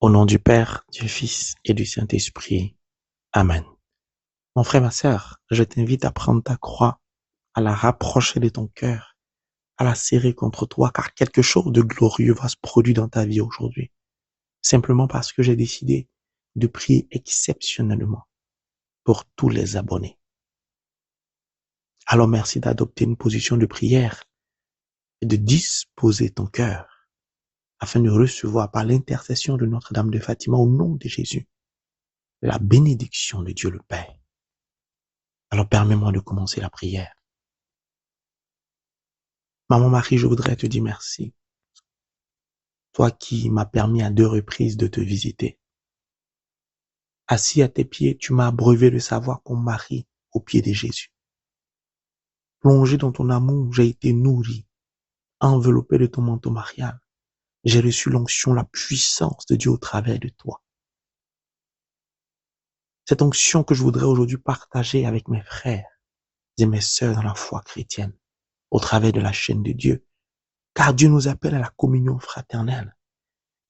Au nom du Père, du Fils et du Saint-Esprit. Amen. Mon frère, ma sœur, je t'invite à prendre ta croix, à la rapprocher de ton cœur, à la serrer contre toi, car quelque chose de glorieux va se produire dans ta vie aujourd'hui. Simplement parce que j'ai décidé de prier exceptionnellement pour tous les abonnés. Alors merci d'adopter une position de prière et de disposer ton cœur afin de recevoir par l'intercession de Notre-Dame de Fatima au nom de Jésus la bénédiction de Dieu le Père. Alors permets-moi de commencer la prière. Maman Marie, je voudrais te dire merci. Toi qui m'as permis à 2 reprises de te visiter. Assis à tes pieds, tu m'as abreuvé de savoir qu'on Marie aux pieds de Jésus. Plongé dans ton amour, j'ai été nourri, enveloppé de ton manteau marial. J'ai reçu l'onction, la puissance de Dieu au travers de toi. Cette onction que je voudrais aujourd'hui partager avec mes frères et mes sœurs dans la foi chrétienne, au travers de la chaîne de Dieu, car Dieu nous appelle à la communion fraternelle.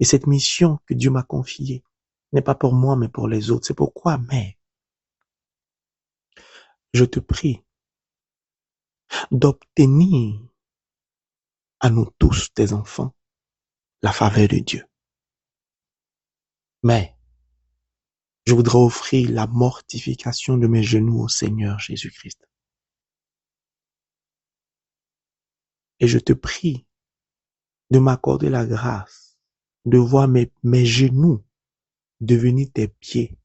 Et cette mission que Dieu m'a confiée n'est pas pour moi, mais pour les autres. C'est pourquoi, Mère, je te prie d'obtenir à nous tous, tes enfants, la faveur de Dieu. Mais je voudrais offrir la mortification de mes genoux au Seigneur Jésus-Christ. Et je te prie de m'accorder la grâce de voir mes genoux devenir tes pieds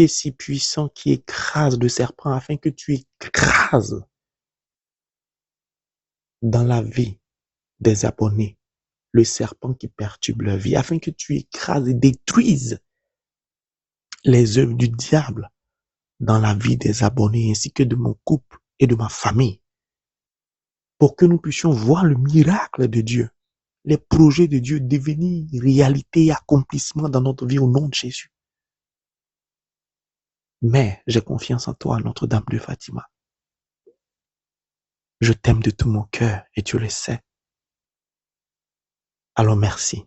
si puissants qui écrasent le serpent afin que tu écrases dans la vie des abonnés le serpent qui perturbe leur vie, afin que tu écrases et détruises les œuvres du diable dans la vie des abonnés ainsi que de mon couple et de ma famille, pour que nous puissions voir le miracle de Dieu, les projets de Dieu devenir réalité et accomplissement dans notre vie au nom de Jésus. Mais j'ai confiance en toi, Notre-Dame de Fatima. Je t'aime de tout mon cœur et tu le sais. Alors merci.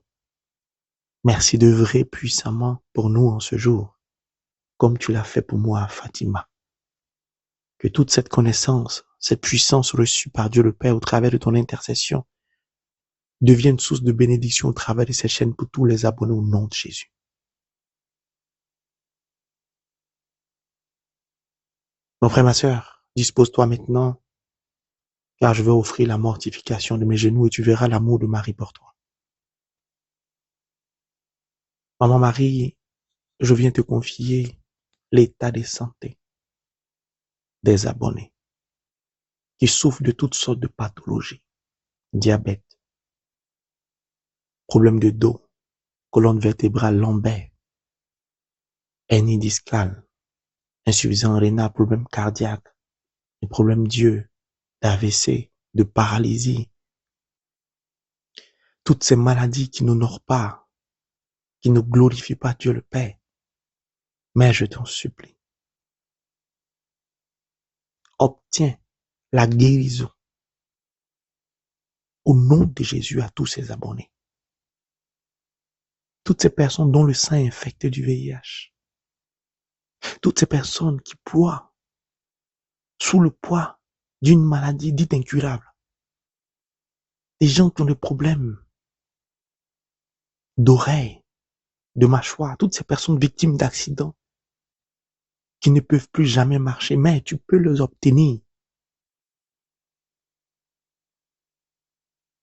Merci d'œuvrer puissamment pour nous en ce jour, comme tu l'as fait pour moi, Fatima. Que toute cette connaissance, cette puissance reçue par Dieu le Père au travers de ton intercession devienne source de bénédiction au travers de cette chaîne pour tous les abonnés au nom de Jésus. Mon frère, ma sœur, dispose-toi maintenant, car je vais offrir la mortification de mes genoux et tu verras l'amour de Marie pour toi. Maman Marie, je viens te confier l'état de santé des abonnés qui souffrent de toutes sortes de pathologies, diabète, problèmes de dos, colonne vertébrale, lombaire, hernie discale, insuffisance rénale, problèmes cardiaques, des problèmes d'yeux, d'AVC, de paralysie, toutes ces maladies qui n'honorent pas, qui ne glorifient pas Dieu le Père. Mais je t'en supplie, obtiens la guérison au nom de Jésus à tous ses abonnés. Toutes ces personnes dont le sang est infecté du VIH, toutes ces personnes qui ploient sous le poids d'une maladie dite incurable, des gens qui ont des problèmes d'oreilles, de mâchoire, toutes ces personnes victimes d'accidents qui ne peuvent plus jamais marcher, mais tu peux les obtenir.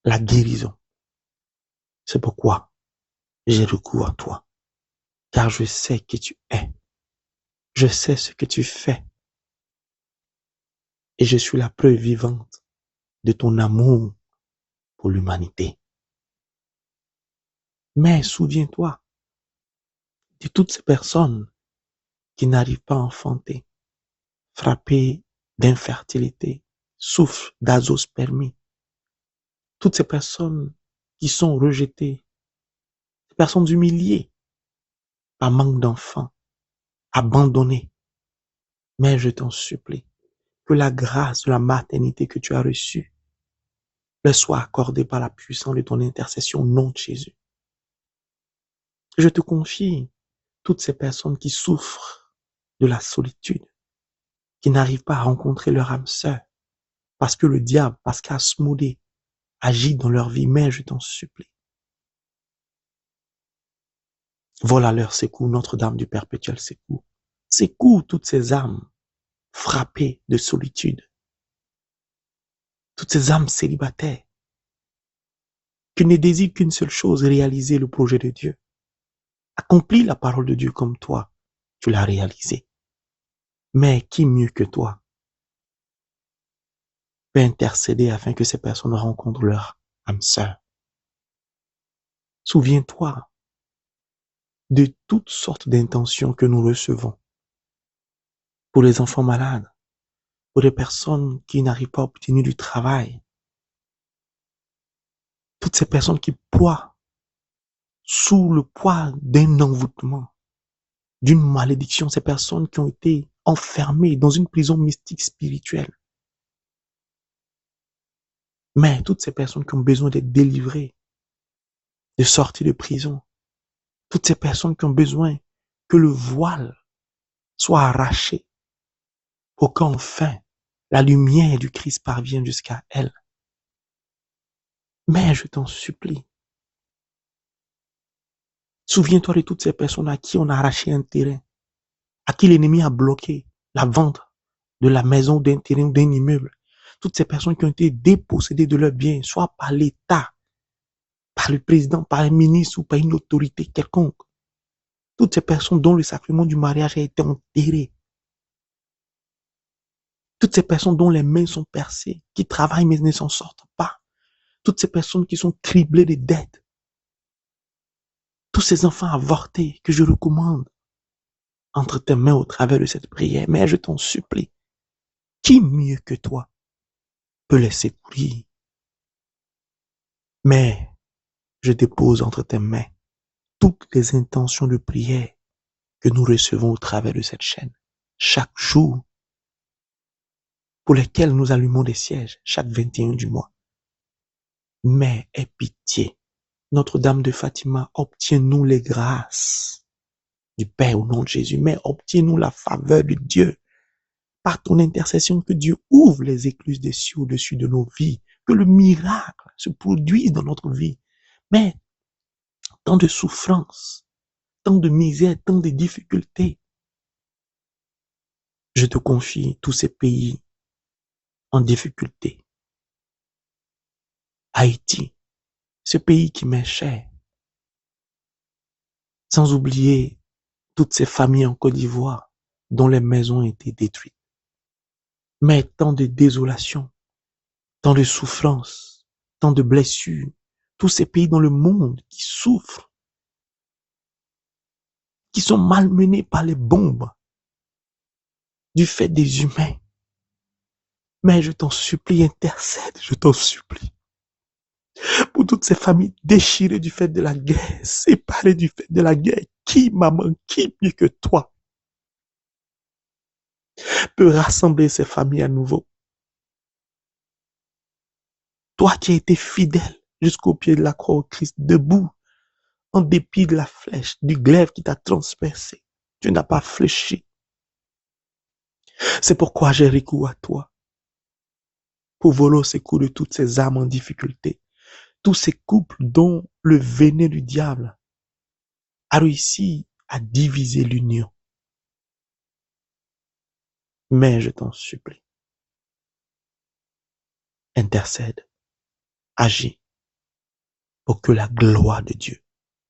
La guérison. C'est pourquoi j'ai recours à toi, car je sais qui tu es. Je sais ce que tu fais. Et je suis la preuve vivante de ton amour pour l'humanité. Mais souviens-toi de toutes ces personnes qui n'arrivent pas à enfanter, frappées d'infertilité, souffrent d'azospermie. Toutes ces personnes qui sont rejetées, ces personnes humiliées par manque d'enfants, abandonnées. Mais je t'en supplie, que la grâce de la maternité que tu as reçue leur soit accordée par la puissance de ton intercession au nom de Jésus. Je te confie toutes ces personnes qui souffrent de la solitude, qui n'arrivent pas à rencontrer leur âme sœur, parce que le diable, parce qu'Asmodée agit dans leur vie, mais je t'en supplie. Vole à leur secours, Notre-Dame du perpétuel secours. Secours toutes ces âmes frappées de solitude, toutes ces âmes célibataires, qui ne désirent qu'une seule chose, réaliser le projet de Dieu. Accomplis la parole de Dieu comme toi, tu l'as réalisé. Mais qui mieux que toi peut intercéder afin que ces personnes rencontrent leur âme sœur? Souviens-toi de toutes sortes d'intentions que nous recevons pour les enfants malades, pour les personnes qui n'arrivent pas à obtenir du travail, toutes ces personnes qui ploient sous le poids d'un envoûtement, d'une malédiction, ces personnes qui ont été enfermées dans une prison mystique spirituelle. Mais toutes ces personnes qui ont besoin d'être délivrées, de sortir de prison, toutes ces personnes qui ont besoin que le voile soit arraché pour qu'enfin la lumière du Christ parvienne jusqu'à elles. Mais je t'en supplie, souviens-toi de toutes ces personnes à qui on a arraché un terrain, à qui l'ennemi a bloqué la vente de la maison, d'un terrain, d'un immeuble. Toutes ces personnes qui ont été dépossédées de leurs biens, soit par l'État, par le président, par un ministre ou par une autorité quelconque. Toutes ces personnes dont le sacrement du mariage a été enterré. Toutes ces personnes dont les mains sont percées, qui travaillent mais ne s'en sortent pas. Toutes ces personnes qui sont criblées de dettes. Tous ces enfants avortés que je recommande entre tes mains au travers de cette prière. Mais je t'en supplie, qui mieux que toi peut les secourir? Mais je dépose entre tes mains toutes les intentions de prière que nous recevons au travers de cette chaîne, chaque jour, pour lesquelles nous allumons des sièges, chaque 21 du mois. Mais aie pitié, Notre-Dame de Fatima, obtiens-nous les grâces du Père au nom de Jésus, mais obtiens-nous la faveur de Dieu. Par ton intercession, que Dieu ouvre les écluses des cieux au-dessus de nos vies, que le miracle se produise dans notre vie. Mais tant de souffrances, tant de misère, tant de difficultés. Je te confie tous ces pays en difficulté. Haïti, ce pays qui m'est cher. Sans oublier toutes ces familles en Côte d'Ivoire dont les maisons ont été détruites. Mais tant de désolation, tant de souffrances, tant de blessures. Tous ces pays dans le monde qui souffrent, qui sont malmenés par les bombes du fait des humains. Mais je t'en supplie, intercède, je t'en supplie. Pour toutes ces familles déchirées du fait de la guerre, séparées du fait de la guerre, qui, maman, qui mieux que toi peut rassembler ces familles à nouveau? Toi qui as été fidèle jusqu'au pied de la croix au Christ, debout, en dépit de la flèche, du glaive qui t'a transpercé, tu n'as pas fléchi. C'est pourquoi j'ai recours à toi pour voler au secours de toutes ces âmes en difficulté, tous ces couples dont le venin du diable a réussi à diviser l'union. Mais je t'en supplie, intercède, agis pour que la gloire de Dieu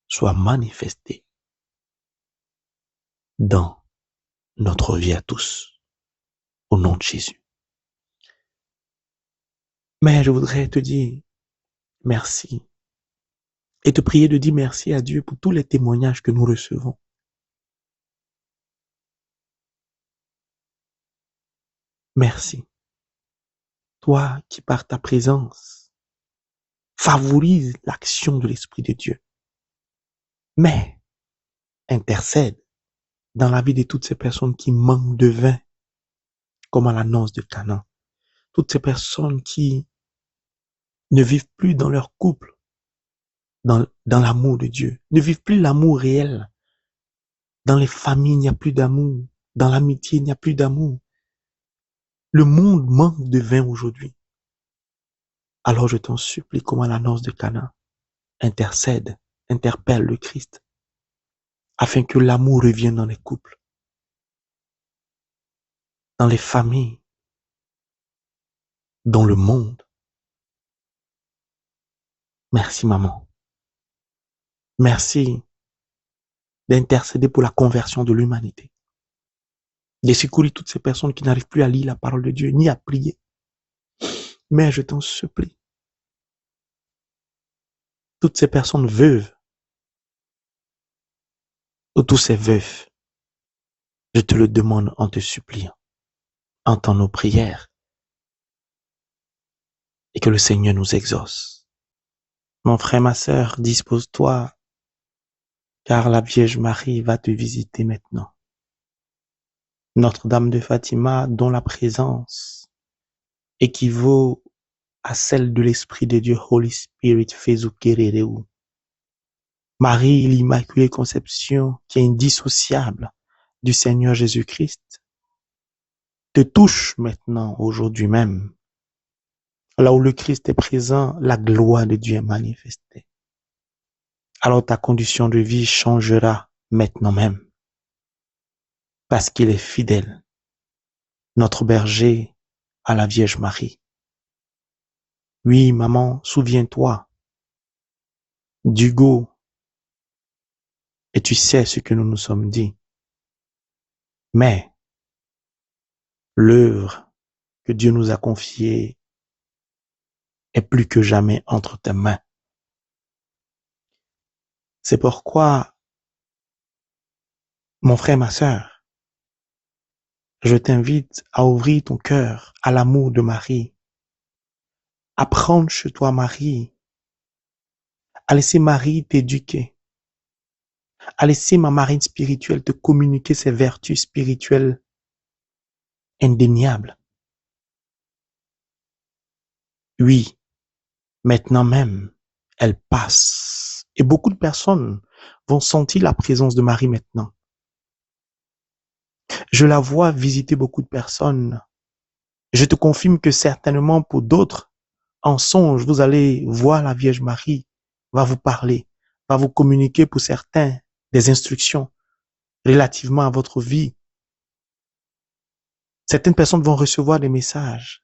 soit manifestée dans notre vie à tous, au nom de Jésus. Mais je voudrais te dire merci et te prier de dire merci à Dieu pour tous les témoignages que nous recevons. Merci. Toi qui par ta présence favorise l'action de l'Esprit de Dieu. Mais intercède dans la vie de toutes ces personnes qui manquent de vin, comme à la noce de Canaan. Toutes ces personnes qui ne vivent plus dans leur couple dans l'amour de Dieu, ne vivent plus l'amour réel. Dans les familles, il n'y a plus d'amour. Dans l'amitié, il n'y a plus d'amour. Le monde manque de vin aujourd'hui. Alors je t'en supplie, comme à la noce de Cana, intercède, interpelle le Christ, afin que l'amour revienne dans les couples, dans les familles, dans le monde. Merci maman. Merci d'intercéder pour la conversion de l'humanité. De secourir toutes ces personnes qui n'arrivent plus à lire la parole de Dieu, ni à prier. Mais je t'en supplie, toutes ces personnes veuves, ou tous ces veufs, je te le demande en te suppliant. Entends nos prières et que le Seigneur nous exauce. Mon frère, ma sœur, dispose-toi, car la Vierge Marie va te visiter maintenant. Notre-Dame de Fatima, dont la présence équivaut à celle de l'Esprit de Dieu, Holy Spirit, Fezukerereu. Marie, l'Immaculée Conception, qui est indissociable du Seigneur Jésus-Christ, te touche maintenant, aujourd'hui même. Là où le Christ est présent, la gloire de Dieu est manifestée. Alors ta condition de vie changera maintenant même. Parce qu'il est fidèle, notre berger à la Vierge Marie. Oui, maman, souviens-toi d'Hugo, et tu sais ce que nous nous sommes dit. Mais l'œuvre que Dieu nous a confiée est plus que jamais entre tes mains. C'est pourquoi, mon frère, ma sœur, je t'invite à ouvrir ton cœur à l'amour de Marie, à prendre chez toi Marie, à laisser Marie t'éduquer, à laisser ma marine spirituelle te communiquer ses vertus spirituelles indéniables. Oui, maintenant même, elle passe. Et beaucoup de personnes vont sentir la présence de Marie maintenant. Je la vois visiter beaucoup de personnes. Je te confirme que certainement pour d'autres, en songe, vous allez voir la Vierge Marie, va vous parler, va vous communiquer pour certains des instructions relativement à votre vie. Certaines personnes vont recevoir des messages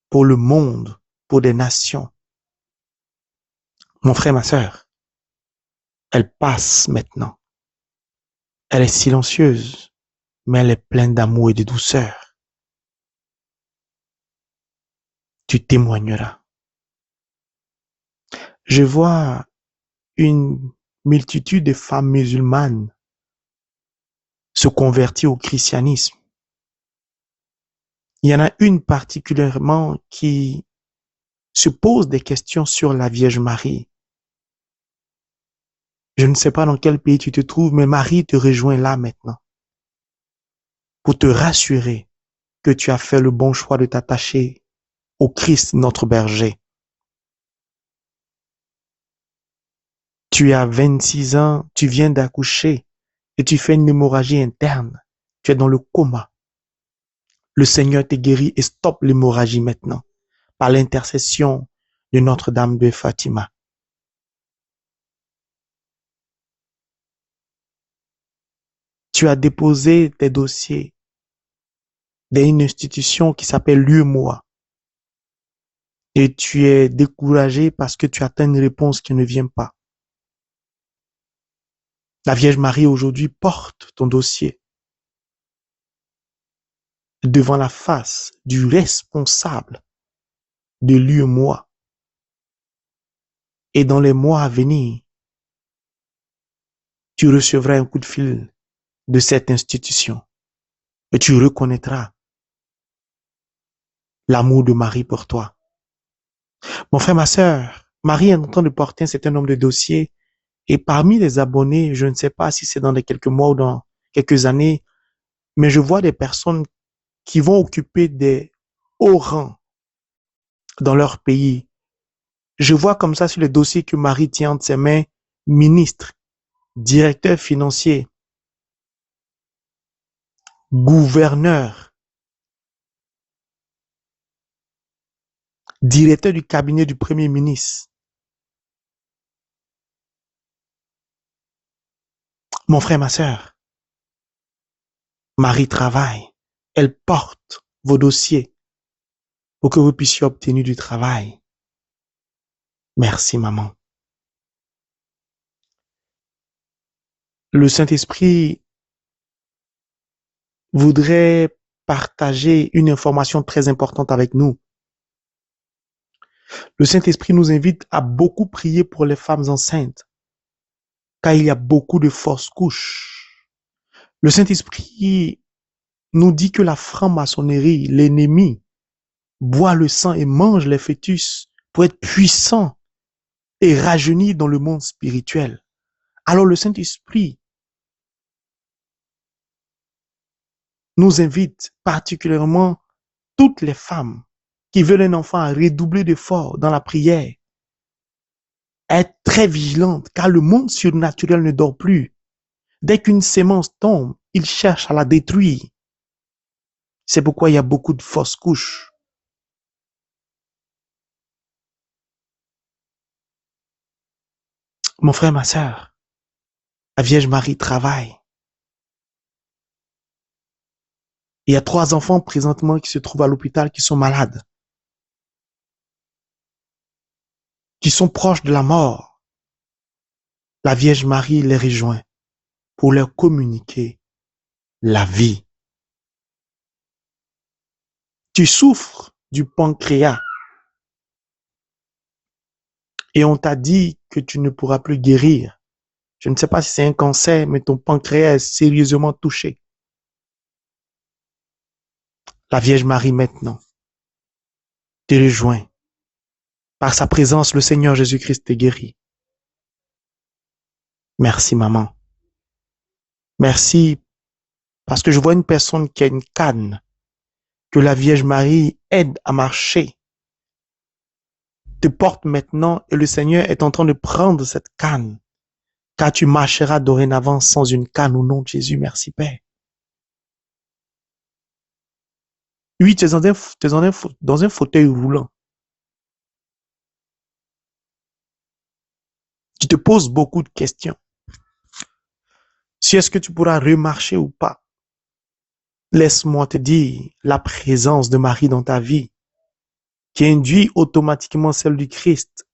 pour le monde, pour des nations. Mon frère, ma sœur, elle passe maintenant. Elle est silencieuse, mais elle est pleine d'amour et de douceur. Tu témoigneras. Je vois une multitude de femmes musulmanes se convertir au christianisme. Il y en a une particulièrement qui se pose des questions sur la Vierge Marie. Je ne sais pas dans quel pays tu te trouves, mais Marie te rejoint là maintenant pour te rassurer que tu as fait le bon choix de t'attacher au Christ, notre berger. Tu as 26 ans, tu viens d'accoucher et tu fais une hémorragie interne. Tu es dans le coma. Le Seigneur te guérit et stoppe l'hémorragie maintenant par l'intercession de Notre-Dame de Fatima. Tu as déposé tes dossiers dans une institution qui s'appelle l'UMOA et tu es découragé parce que tu attends une réponse qui ne vient pas. La Vierge Marie aujourd'hui porte ton dossier devant la face du responsable de l'UMOA. Et dans les mois à venir, tu recevras un coup de fil de cette institution et tu reconnaîtras l'amour de Marie pour toi. Mon frère, ma sœur, Marie est en train de porter un certain nombre de dossiers et parmi les abonnés, je ne sais pas si c'est dans les quelques mois ou dans quelques années, mais je vois des personnes qui vont occuper des hauts rangs dans leur pays. Je vois comme ça sur les dossiers que Marie tient entre ses mains, ministre, directeur financier, gouverneur, directeur du cabinet du Premier ministre. Mon frère, ma sœur, Marie travaille. Elle porte vos dossiers pour que vous puissiez obtenir du travail. Merci, maman. Le Saint-Esprit voudrait partager une information très importante avec nous. Le Saint-Esprit nous invite à beaucoup prier pour les femmes enceintes, car il y a beaucoup de fausses couches. Le Saint-Esprit nous dit que la franc-maçonnerie, l'ennemi, boit le sang et mange les fœtus pour être puissant et rajeunir dans le monde spirituel. Alors le Saint-Esprit nous invite particulièrement toutes les femmes qui veulent un enfant à redoubler d'efforts dans la prière, à être très vigilantes, car le monde surnaturel ne dort plus. Dès qu'une sémence tombe, il cherche à la détruire. C'est pourquoi il y a beaucoup de fausses couches. Mon frère, ma sœur, la Vierge Marie travaille. Il y a 3 enfants présentement qui se trouvent à l'hôpital qui sont malades, qui sont proches de la mort. La Vierge Marie les rejoint pour leur communiquer la vie. Tu souffres du pancréas et on t'a dit que tu ne pourras plus guérir. Je ne sais pas si c'est un cancer, mais ton pancréas est sérieusement touché. La Vierge Marie maintenant te rejoint. Par sa présence, le Seigneur Jésus-Christ te guérit. Merci, maman. Merci parce que je vois une personne qui a une canne que la Vierge Marie aide à marcher, te porte maintenant et le Seigneur est en train de prendre cette canne, car tu marcheras dorénavant sans une canne au nom de Jésus. Merci, Père. Oui, tu es dans un fauteuil roulant. Tu te poses beaucoup de questions. Si est-ce que tu pourras remarcher ou pas? Laisse-moi te dire la présence de Marie dans ta vie qui induit automatiquement celle du Christ.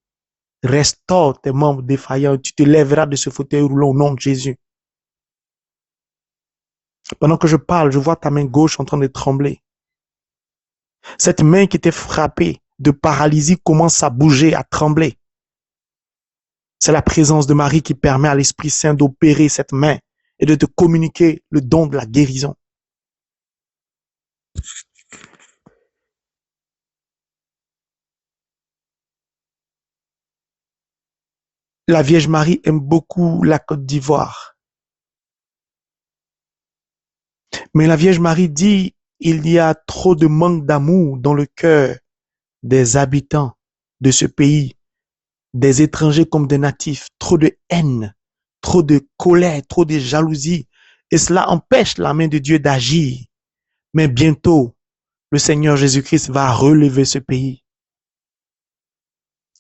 Restaure tes membres défaillants. Tu te lèveras de ce fauteuil roulant au nom de Jésus. Pendant que je parle, je vois ta main gauche en train de trembler. Cette main qui était frappée de paralysie commence à bouger, à trembler. C'est la présence de Marie qui permet à l'Esprit Saint d'opérer cette main et de te communiquer le don de la guérison. La Vierge Marie aime beaucoup la Côte d'Ivoire. Mais la Vierge Marie dit, il y a trop de manque d'amour dans le cœur des habitants de ce pays, des étrangers comme des natifs, trop de haine, trop de colère, trop de jalousie. Et cela empêche la main de Dieu d'agir. Mais bientôt, le Seigneur Jésus-Christ va relever ce pays.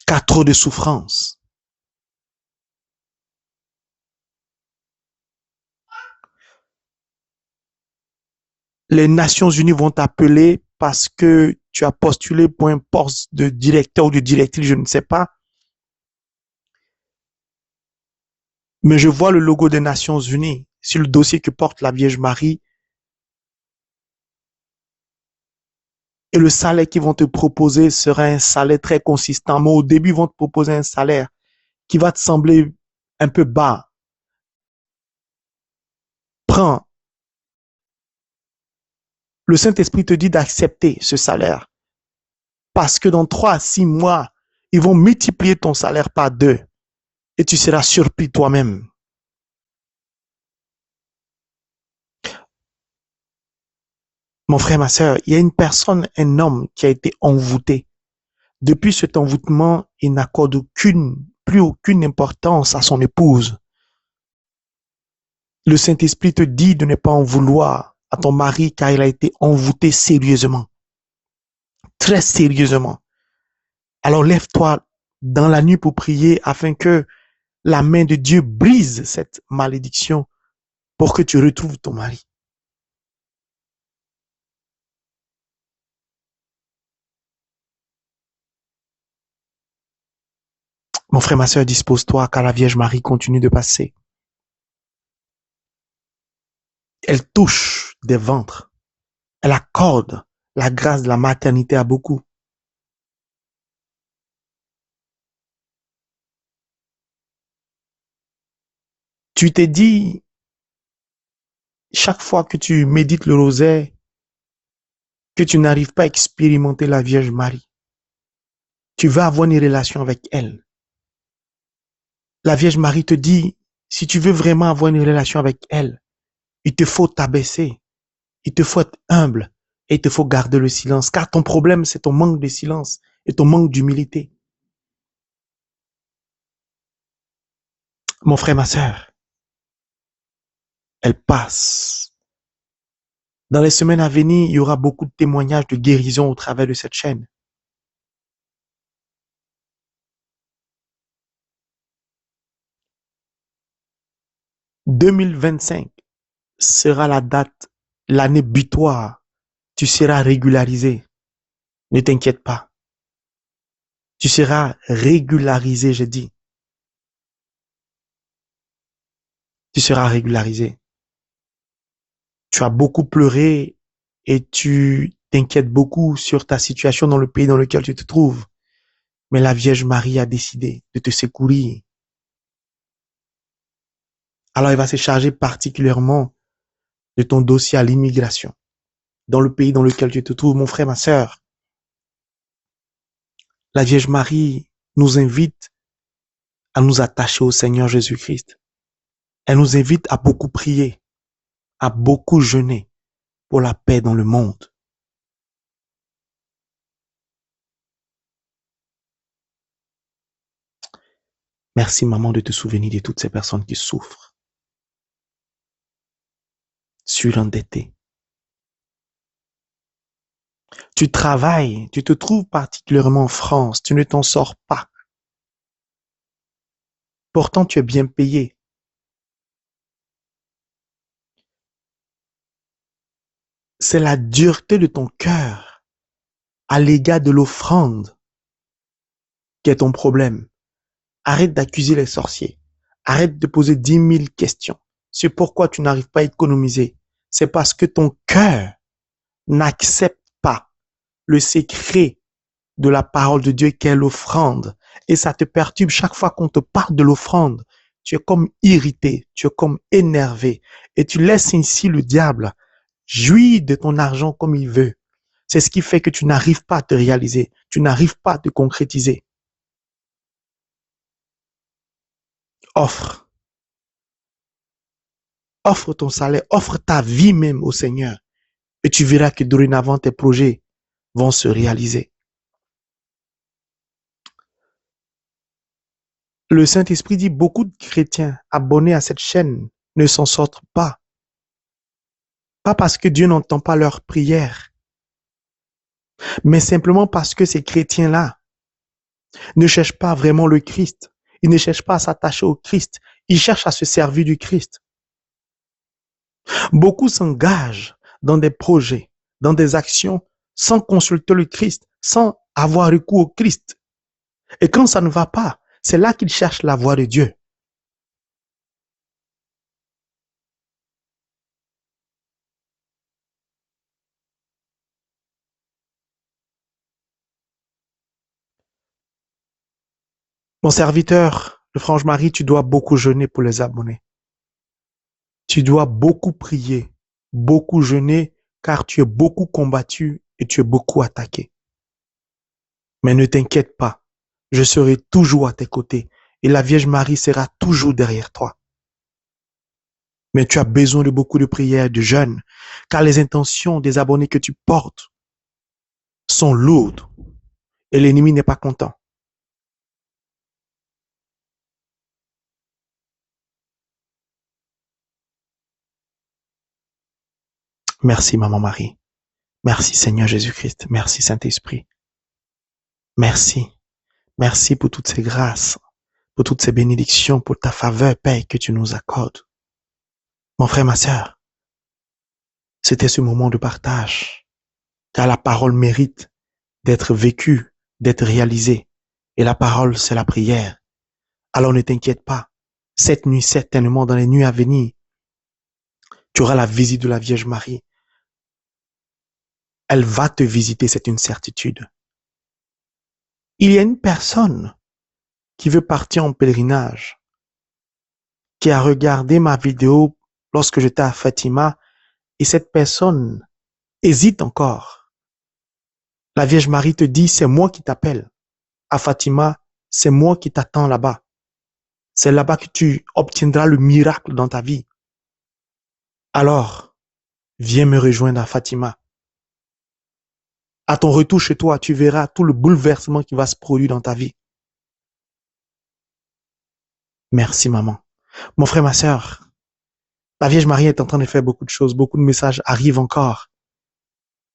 Car trop de souffrance. Les Nations Unies vont t'appeler parce que tu as postulé pour un poste de directeur ou de directrice, je ne sais pas. Mais je vois le logo des Nations Unies sur le dossier que porte la Vierge Marie. Et le salaire qu'ils vont te proposer sera un salaire très consistant. Mais au début, ils vont te proposer un salaire qui va te sembler un peu bas. Prends. Le Saint-Esprit te dit d'accepter ce salaire. Parce que dans 3 à 6 mois, ils vont multiplier ton salaire par 2. Et tu seras surpris toi-même. Mon frère, ma sœur, il y a une personne, un homme qui a été envoûté Depuis cet envoûtement, il n'accorde plus aucune importance à son épouse. Le Saint-Esprit te dit de ne pas en vouloir à ton mari car il a été envoûté sérieusement, très sérieusement. Alors lève-toi dans la nuit pour prier afin que la main de Dieu brise cette malédiction pour que tu retrouves ton mari. Mon frère, ma soeur, dispose-toi car la Vierge Marie continue de passer. Elle touche des ventres. Elle accorde la grâce de la maternité à beaucoup. Tu t'es dit, chaque fois que tu médites le rosaire, que tu n'arrives pas à expérimenter la Vierge Marie. Tu veux avoir une relation avec elle. La Vierge Marie te dit, si tu veux vraiment avoir une relation avec elle, il te faut t'abaisser, il te faut être humble et il te faut garder le silence. Car ton problème, c'est ton manque de silence et ton manque d'humilité. Mon frère, ma soeur, elle passe. Dans les semaines à venir, il y aura beaucoup de témoignages de guérison au travers de cette chaîne. « 2025 sera la date, l'année butoir. Tu seras régularisé. Ne t'inquiète pas. Tu seras régularisé, je dis. Tu seras régularisé. Tu as beaucoup pleuré et tu t'inquiètes beaucoup sur ta situation dans le pays dans lequel tu te trouves. Mais la Vierge Marie a décidé de te secourir. Alors elle va se charger particulièrement de ton dossier à l'immigration dans le pays dans lequel tu te trouves, mon frère, ma sœur. La Vierge Marie nous invite à nous attacher au Seigneur Jésus-Christ. Elle nous invite à beaucoup prier, à beaucoup jeûner pour la paix dans le monde. Merci, maman, de te souvenir de toutes ces personnes qui souffrent, surendettées. Tu travailles, tu te trouves particulièrement en France, tu ne t'en sors pas. Pourtant, tu es bien payé. C'est la dureté de ton cœur à l'égard de l'offrande qui est ton problème. Arrête d'accuser les sorciers. Arrête de poser 10 000 questions. C'est pourquoi tu n'arrives pas à économiser. C'est parce que ton cœur n'accepte pas le secret de la parole de Dieu qu'est l'offrande. Et ça te perturbe chaque fois qu'on te parle de l'offrande. Tu es comme irrité, tu es comme énervé. Et tu laisses ainsi le diable jouir de ton argent comme il veut. C'est ce qui fait que tu n'arrives pas à te réaliser. Tu n'arrives pas à te concrétiser. Offre. Offre ton salaire, offre ta vie même au Seigneur. Et tu verras que dorénavant, tes projets vont se réaliser. Le Saint-Esprit dit beaucoup de chrétiens abonnés à cette chaîne ne s'en sortent pas. Pas parce que Dieu n'entend pas leurs prières, mais simplement parce que ces chrétiens-là ne cherchent pas vraiment le Christ. Ils ne cherchent pas à s'attacher au Christ. Ils cherchent à se servir du Christ. Beaucoup s'engagent dans des projets, dans des actions, sans consulter le Christ, sans avoir recours au Christ. Et quand ça ne va pas, c'est là qu'ils cherchent la voie de Dieu. Mon serviteur, le Franche Marie, tu dois beaucoup jeûner pour les abonnés. Tu dois beaucoup prier, beaucoup jeûner, car tu es beaucoup combattu et tu es beaucoup attaqué. Mais ne t'inquiète pas, je serai toujours à tes côtés et la Vierge Marie sera toujours derrière toi. Mais tu as besoin de beaucoup de prières, de jeûne, car les intentions des abonnés que tu portes sont lourdes. et l'ennemi n'est pas content. Merci, Maman Marie. Merci, Seigneur Jésus-Christ. Merci, Saint-Esprit. Merci. Merci pour toutes ces grâces, pour toutes ces bénédictions, pour ta faveur, Père, que tu nous accordes. Mon frère, ma sœur, c'était ce moment de partage, car la parole mérite d'être vécue, d'être réalisée. Et la parole, c'est la prière. Alors ne t'inquiète pas. Cette nuit, certainement, dans les nuits à venir, tu auras la visite de la Vierge Marie. Elle va te visiter, c'est une certitude. Il y a une personne qui veut partir en pèlerinage, qui a regardé ma vidéo lorsque j'étais à Fatima, et cette personne hésite encore. La Vierge Marie te dit, c'est moi qui t'appelle. À Fatima, c'est moi qui t'attends là-bas. C'est là-bas que tu obtiendras le miracle dans ta vie. Alors, viens me rejoindre à Fatima. À ton retour chez toi, tu verras tout le bouleversement qui va se produire dans ta vie. Merci, maman. Mon frère, ma sœur, la Vierge Marie est en train de faire beaucoup de choses. Beaucoup de messages arrivent encore.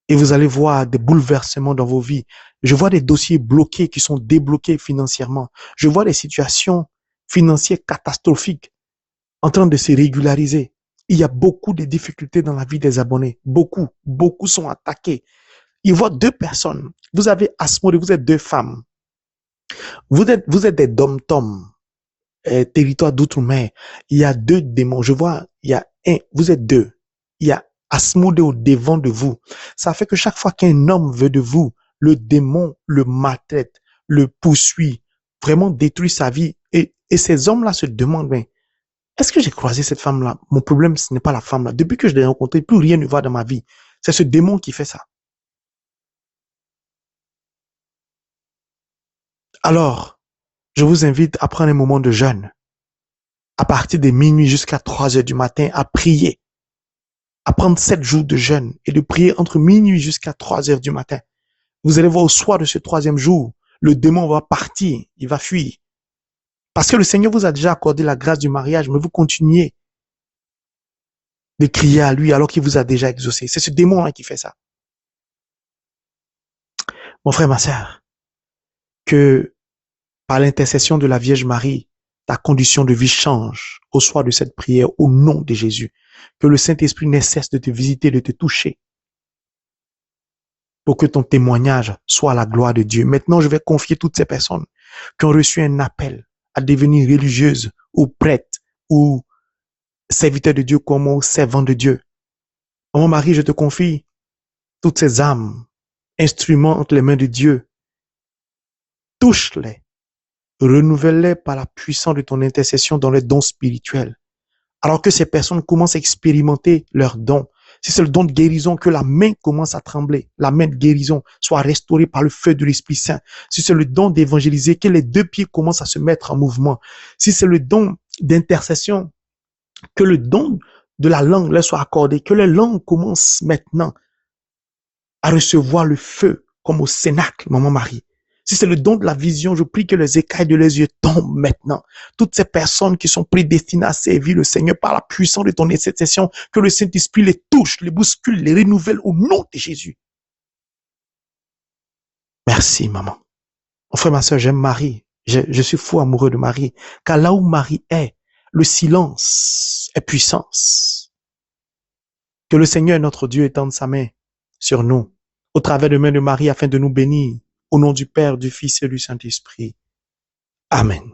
Et vous allez voir des bouleversements dans vos vies. Je vois des dossiers bloqués qui sont débloqués financièrement. Je vois des situations financières catastrophiques en train de se régulariser. Il y a beaucoup de difficultés dans la vie des abonnés. Beaucoup sont attaqués. Il voit deux personnes. Vous avez Asmodée, vous êtes deux femmes. Vous êtes des dom-toms, territoire d'outre-mer. Il y a deux démons. Je vois, il y a vous êtes deux. Il y a Asmodée au devant de vous. Ça fait que chaque fois qu'un homme veut de vous, le démon le maltraite, le poursuit, vraiment détruit sa vie. Et ces hommes-là se demandent, mais est-ce que j'ai croisé cette femme-là? Mon problème, ce n'est pas la femme-là. Depuis que je l'ai rencontrée, plus rien ne va dans ma vie. C'est ce démon qui fait ça. Alors, je vous invite à prendre un moment de jeûne, à partir de minuit jusqu'à 3 heures du matin, à prier, à prendre 7 jours de jeûne et de prier entre minuit jusqu'à 3 heures du matin. Vous allez voir au soir de ce 3e jour, le démon va partir, il va fuir. Parce que le Seigneur vous a déjà accordé la grâce du mariage, mais vous continuez de crier à lui alors qu'il vous a déjà exaucé. C'est ce démon-là qui fait ça. Mon frère, ma sœur, que par l'intercession de la Vierge Marie, ta condition de vie change au soir de cette prière au nom de Jésus. Que le Saint-Esprit ne cesse de te visiter, de te toucher pour que ton témoignage soit à la gloire de Dieu. Maintenant, je vais confier toutes ces personnes qui ont reçu un appel à devenir religieuses ou prêtres ou serviteurs de Dieu comme servants de Dieu. Mon mari, je te confie toutes ces âmes, instruments entre les mains de Dieu. Touche-les. Renouvelle-les par la puissance de ton intercession dans les dons spirituels. Alors que ces personnes commencent à expérimenter leurs dons. Si c'est le don de guérison, que la main commence à trembler, la main de guérison soit restaurée par le feu de l'Esprit Saint. Si c'est le don d'évangéliser, que les 2 pieds commencent à se mettre en mouvement. Si c'est le don d'intercession, que le don de la langue leur soit accordé, que les langues commencent maintenant à recevoir le feu, comme au Cénacle, Maman Marie. Si c'est le don de la vision, je prie que les écailles de leurs yeux tombent maintenant. Toutes ces personnes qui sont prédestinées à servir le Seigneur par la puissance de ton intercession, que le Saint-Esprit les touche, les bouscule, les renouvelle au nom de Jésus. Merci, maman. Mon frère, ma soeur, j'aime Marie. Je suis fou amoureux de Marie. Car là où Marie est, le silence est puissance. Que le Seigneur, notre Dieu, étende sa main sur nous, au travers de main de Marie, afin de nous bénir. Au nom du Père, du Fils et du Saint-Esprit. Amen.